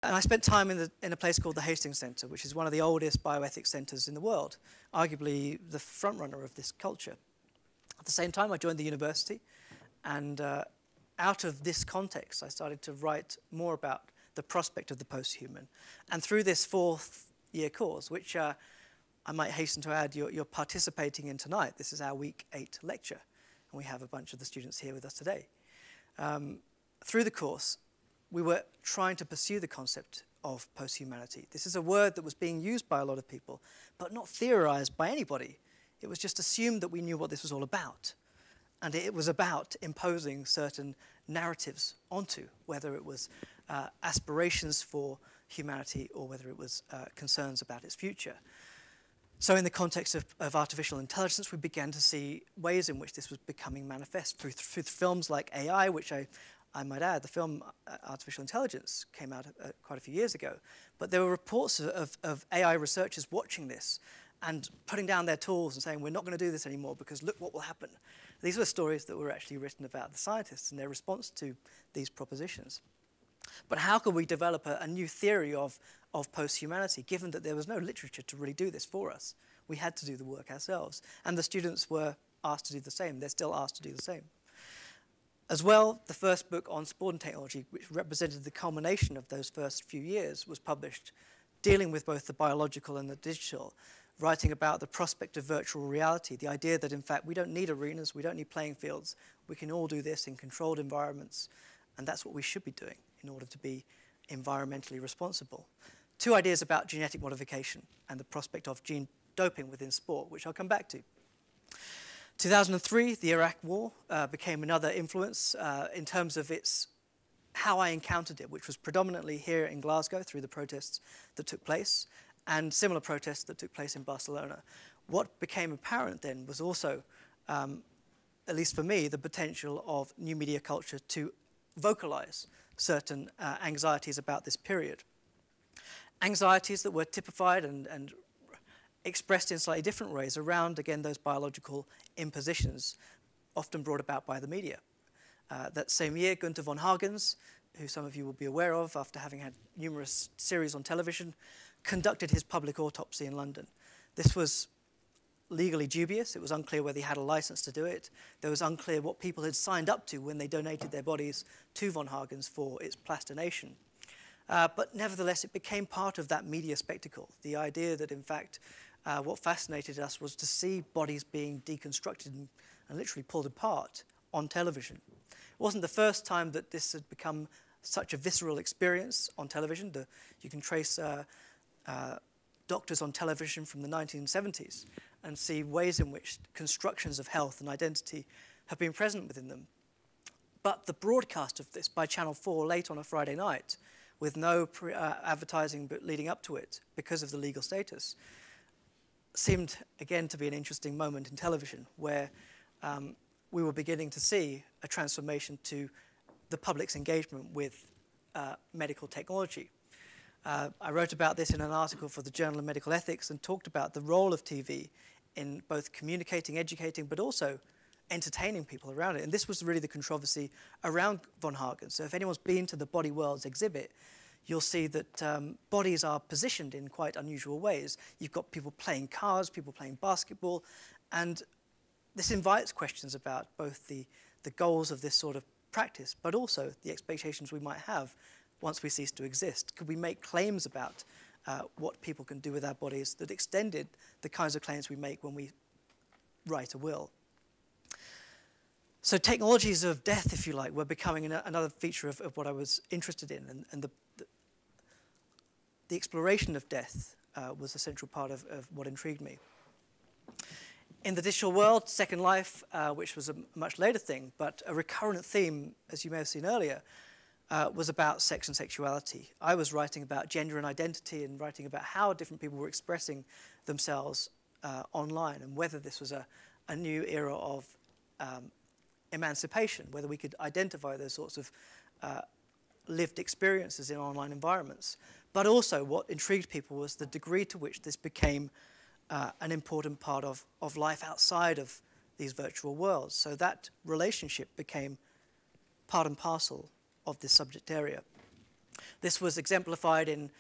And I spent time in a place called the Hastings Centre, which is one of the oldest bioethics centres in the world, arguably the front runner of this culture. At the same time, I joined the university, and out of this context, I started to write more about the prospect of the posthuman. And through this 4th-year course, which I might hasten to add, you're participating in tonight. This is our Week 8 lecture, and we have a bunch of the students here with us today. Through the course, we were trying to pursue the concept of posthumanity. This is a word that was being used by a lot of people, but not theorized by anybody. It was just assumed that we knew what this was all about. And it was about imposing certain narratives onto, whether it was aspirations for humanity or whether it was concerns about its future. So in the context of artificial intelligence, we began to see ways in which this was becoming manifest through films like AI, which I might add, the film Artificial Intelligence came out quite a few years ago. But there were reports of AI researchers watching this and putting down their tools and saying, we're not going to do this anymore because look what will happen. These were stories that were actually written about the scientists and their response to these propositions. But how could we develop a new theory of posthumanity, given that there was no literature to really do this for us? We had to do the work ourselves. And the students were asked to do the same. They're still asked to do the same. As well, the first book on sport and technology, which represented the culmination of those first few years, was published, dealing with both the biological and the digital, writing about the prospect of virtual reality, the idea that, in fact, we don't need arenas, we don't need playing fields. We can all do this in controlled environments, and that's what we should be doing in order to be environmentally responsible. 2 ideas about genetic modification and the prospect of gene doping within sport, which I'll come back to. 2003, the Iraq War became another influence in terms of how I encountered it, which was predominantly here in Glasgow through the protests that took place, and similar protests that took place in Barcelona. What became apparent then was also, at least for me, the potential of new media culture to vocalize certain anxieties about this period. Anxieties that were typified and expressed in slightly different ways around, again, those biological impositions often brought about by the media. That same year, Gunther von Hagens, who some of you will be aware of after having had numerous series on television, conducted his public autopsy in London. This was legally dubious. It was unclear whether he had a license to do it. It was unclear what people had signed up to when they donated their bodies to von Hagens for its plastination. But nevertheless, it became part of that media spectacle, the idea that, in fact, what fascinated us was to see bodies being deconstructed and literally pulled apart on television. It wasn't the first time that this had become such a visceral experience on television. You can trace doctors on television from the 1970s and see ways in which constructions of health and identity have been present within them. But the broadcast of this by Channel 4 late on a Friday night, with no advertising but leading up to it because of the legal status, seemed again to be an interesting moment in television where we were beginning to see a transformation to the public's engagement with medical technology. I wrote about this in an article for the Journal of Medical Ethics and talked about the role of TV in both communicating, educating, but also entertaining people around it. And this was really the controversy around von Hagens. So if anyone's been to the Body Worlds exhibit, you'll see that bodies are positioned in quite unusual ways. You've got people playing cards, people playing basketball, and this invites questions about both the goals of this sort of practice, but also the expectations we might have once we cease to exist. Could we make claims about what people can do with our bodies that extended the kinds of claims we make when we write a will? So technologies of death, if you like, were becoming another feature of what I was interested in, and the exploration of death was a central part of what intrigued me. In the digital world, Second Life, which was a much later thing, but a recurrent theme, as you may have seen earlier, was about sex and sexuality. I was writing about gender and identity and writing about how different people were expressing themselves online and whether this was a new era of emancipation, whether we could identify those sorts of lived experiences in online environments. But also what intrigued people was the degree to which this became an important part of life outside of these virtual worlds. So that relationship became part and parcel of this subject area. This was exemplified in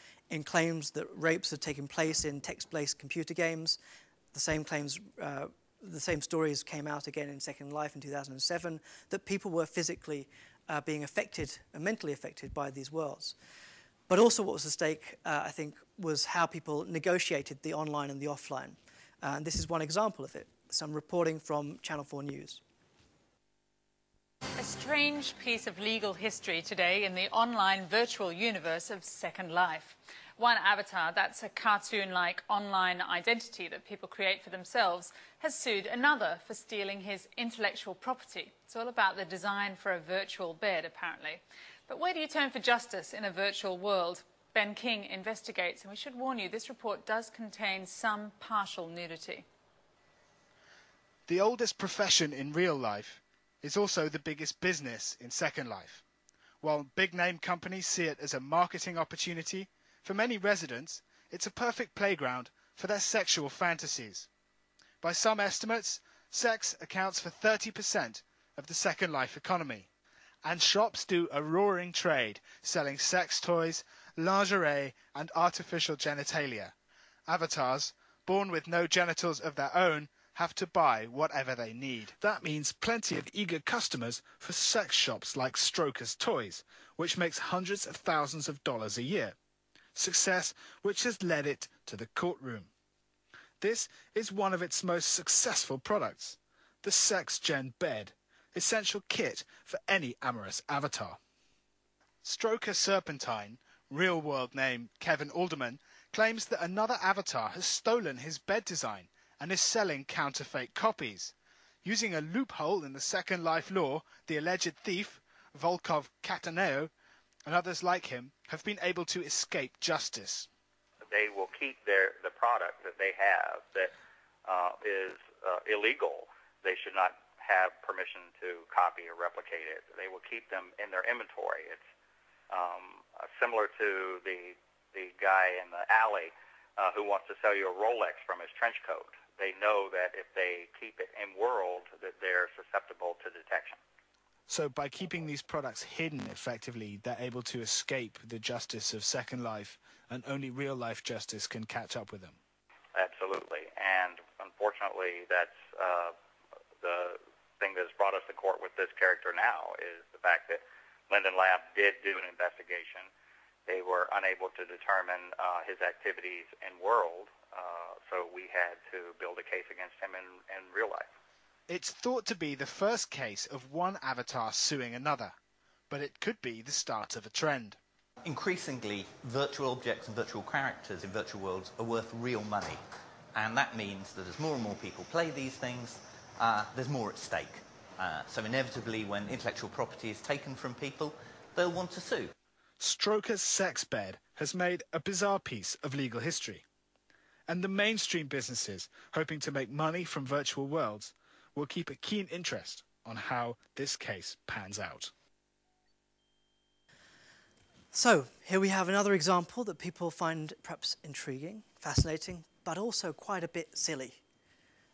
claims that rapes had taken place in text-based computer games. The same claims, the same stories came out again in Second Life in 2007, that people were physically being affected, mentally affected by these worlds. But also what was at stake, I think, was how people negotiated the online and the offline. And this is one example of it, some reporting from Channel 4 News. A strange piece of legal history today in the online virtual universe of Second Life. One avatar, that's a cartoon-like online identity that people create for themselves, has sued another for stealing his intellectual property. It's all about the design for a virtual bed, apparently. But where do you turn for justice in a virtual world? Ben King investigates, and we should warn you, this report does contain some partial nudity. The oldest profession in real life is also the biggest business in Second Life. While big-name companies see it as a marketing opportunity, for many residents, it's a perfect playground for their sexual fantasies. By some estimates, sex accounts for 30% of the Second Life economy. And shops do a roaring trade, selling sex toys, lingerie, and artificial genitalia. Avatars, born with no genitals of their own, have to buy whatever they need. That means plenty of eager customers for sex shops like Stroker's Toys, which makes hundreds of thousands of dollars a year. Success which has led it to the courtroom. This is one of its most successful products, the Sex Gen Bed, essential kit for any amorous avatar. Stroker Serpentine, real-world name Kevin Alderman, claims that another avatar has stolen his bed design and is selling counterfeit copies. Using a loophole in the Second Life law, the alleged thief, Volkov Kataneo, and others like him have been able to escape justice. They will keep the product that they have that is illegal. They should not have permission to copy or replicate it. They will keep them in their inventory. It's similar to the guy in the alley who wants to sell you a Rolex from his trench coat. They know that if they keep it in world, that they're susceptible to detection. So by keeping these products hidden effectively, they're able to escape the justice of Second Life, and only real-life justice can catch up with them. Absolutely. And unfortunately, that's the thing that's brought us to court with this character now, is the fact that Linden Lab did do an investigation. They were unable to determine his activities in world, so we had to build a case against him in real life. It's thought to be the first case of one avatar suing another, but it could be the start of a trend. Increasingly, virtual objects and virtual characters in virtual worlds are worth real money, and that means that as more and more people play these things, there's more at stake. So inevitably, when intellectual property is taken from people, they'll want to sue. Stroker's sex bed has made a bizarre piece of legal history. And the mainstream businesses, hoping to make money from virtual worlds, will keep a keen interest on how this case pans out. So, here we have another example that people find perhaps intriguing, fascinating, but also quite a bit silly.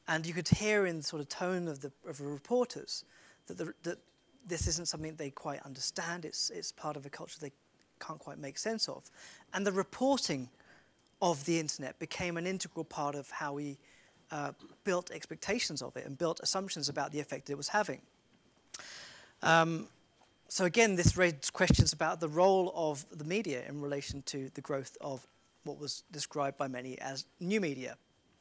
And you could hear in the sort of tone of the reporters that this isn't something they quite understand. It's part of a culture they can't quite make sense of. And the reporting of the internet became an integral part of how we built expectations of it and built assumptions about the effect it was having. So again, this raises questions about the role of the media in relation to the growth of what was described by many as new media.